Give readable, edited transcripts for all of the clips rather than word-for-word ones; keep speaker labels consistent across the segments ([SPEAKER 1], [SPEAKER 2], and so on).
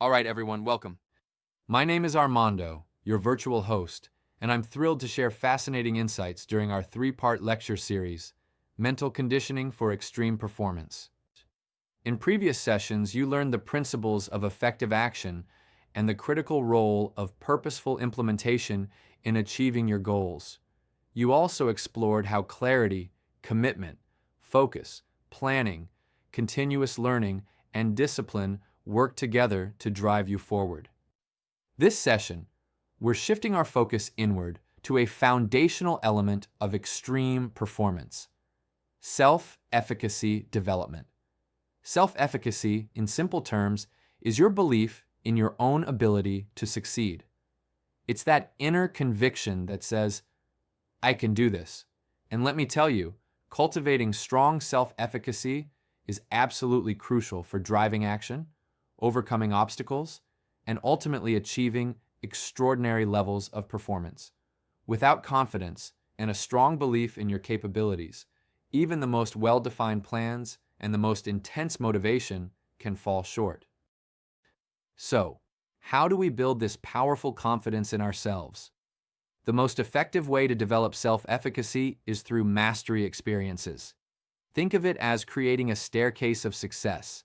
[SPEAKER 1] All right, everyone, welcome. My name is Armando, your virtual host, and I'm thrilled to share fascinating insights during our three-part lecture series, Mental Conditioning for Extreme Performance. In previous sessions, you learned the principles of effective action and the critical role of purposeful implementation in achieving your goals. You also explored how clarity, commitment, focus, planning, continuous learning, and discipline work together to drive you forward. This session, we're shifting our focus inward to a foundational element of extreme performance: self-efficacy development. Self-efficacy, in simple terms, is your belief in your own ability to succeed. It's that inner conviction that says, I can do this. And let me tell you, cultivating strong self-efficacy is absolutely crucial for driving action, overcoming obstacles, and ultimately achieving extraordinary levels of performance. Without confidence and a strong belief in your capabilities, even the most well-defined plans and the most intense motivation can fall short. So, how do we build this powerful confidence in ourselves? The most effective way to develop self-efficacy is through mastery experiences. Think of it as creating a staircase of success.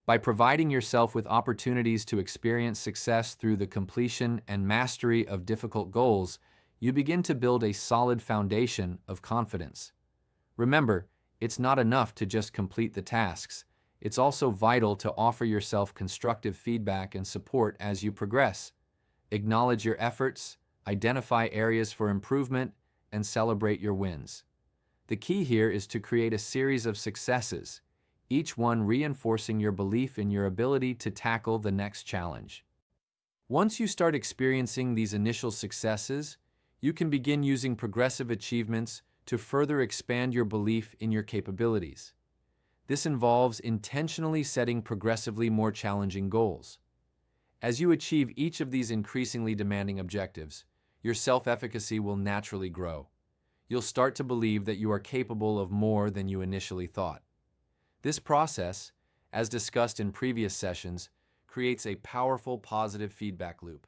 [SPEAKER 1] By providing yourself with opportunities to experience success through the completion and mastery of difficult goals, you begin to build a solid foundation of confidence. Remember, it's not enough to just complete the tasks. It's also vital to offer yourself constructive feedback and support as you progress. Acknowledge your efforts, identify areas for improvement, and celebrate your wins. The key here is to create a series of successes, each one reinforcing your belief in your ability to tackle the next challenge. Once you start experiencing these initial successes, you can begin using progressive achievements to further expand your belief in your capabilities. This involves intentionally setting progressively more challenging goals. As you achieve each of these increasingly demanding objectives, your self-efficacy will naturally grow. You'll start to believe that you are capable of more than you initially thought. This process, as discussed in previous sessions, creates a powerful positive feedback loop.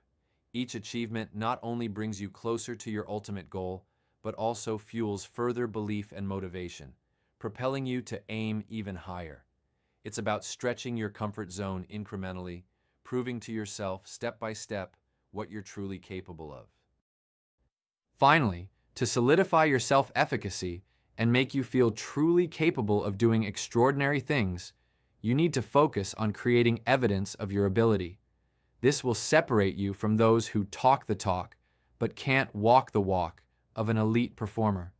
[SPEAKER 1] Each achievement not only brings you closer to your ultimate goal, but also fuels further belief and motivation, propelling you to aim even higher. It's about stretching your comfort zone incrementally, proving to yourself step by step what you're truly capable of. Finally, to solidify your self-efficacy and make you feel truly capable of doing extraordinary things, you need to focus on creating evidence of your ability. This will separate you from those who talk the talk but can't walk the walk of an elite performer.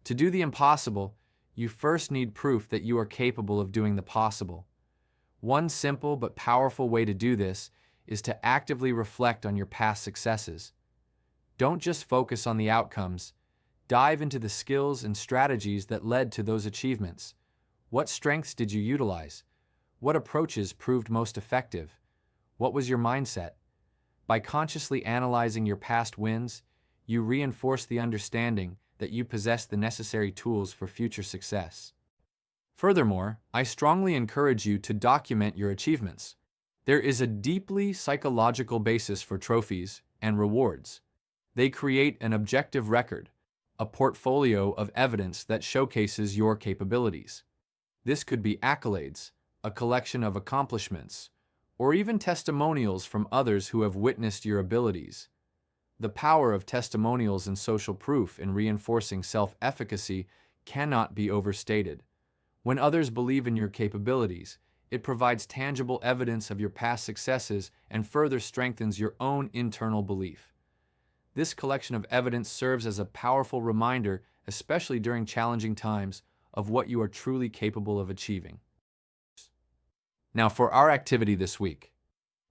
[SPEAKER 1] To do the impossible, you first need proof that you are capable of doing the possible. One simple but powerful way to do this is to actively reflect on your past successes. Don't just focus on the outcomes. Dive into the skills and strategies that led to those achievements. What strengths did you utilize? What approaches proved most effective? What was your mindset? By consciously analyzing your past wins, you reinforce the understanding that you possess the necessary tools for future success. Furthermore, I strongly encourage you to document your achievements. There is a deeply psychological basis for trophies and rewards. They create an objective record, a portfolio of evidence that showcases your capabilities. This could be accolades, a collection of accomplishments, or even testimonials from others who have witnessed your abilities. The power of testimonials and social proof in reinforcing self-efficacy cannot be overstated. When others believe in your capabilities, it provides tangible evidence of your past successes and further strengthens your own internal belief. This collection of evidence serves as a powerful reminder, especially during challenging times, of what you are truly capable of achieving. Now for our activity this week.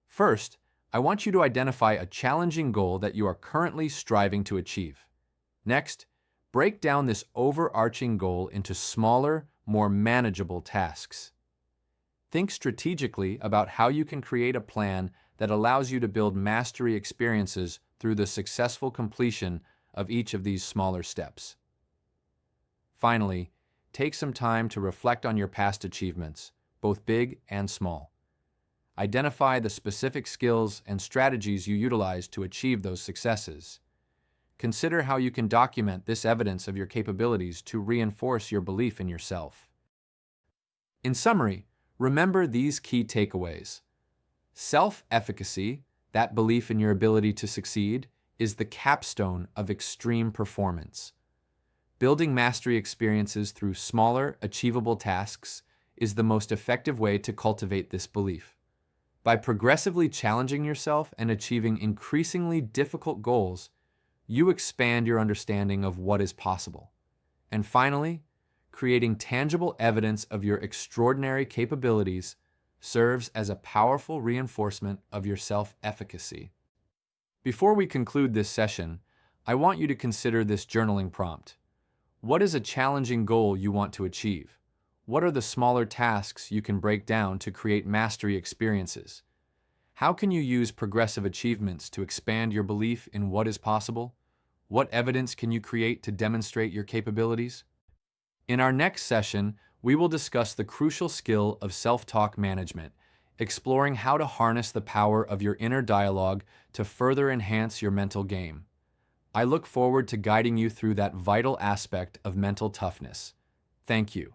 [SPEAKER 1] First, I want you to identify a challenging goal that you are currently striving to achieve. Next, break down this overarching goal into smaller, more manageable tasks. Think strategically about how you can create a plan that allows you to build mastery experiences through the successful completion of each of these smaller steps. Finally, take some time to reflect on your past achievements, both big and small. Identify the specific skills and strategies you utilize to achieve those successes. Consider how you can document this evidence of your capabilities to reinforce your belief in yourself. In summary, remember these key takeaways. Self-efficacy, that belief in your ability to succeed, is the capstone of extreme performance. Building mastery experiences through smaller, achievable tasks is the most effective way to cultivate this belief. By progressively challenging yourself and achieving increasingly difficult goals, you expand your understanding of what is possible. And finally, creating tangible evidence of your extraordinary capabilities serves as a powerful reinforcement of your self-efficacy. Before we conclude this session, I want you to consider this journaling prompt. What is a challenging goal you want to achieve? What are the smaller tasks you can break down to create mastery experiences? How can you use progressive achievements to expand your belief in what is possible? What evidence can you create to demonstrate your capabilities? In our next session, we will discuss the crucial skill of self-talk management, exploring how to harness the power of your inner dialogue to further enhance your mental game. I look forward to guiding you through that vital aspect of mental toughness. Thank you.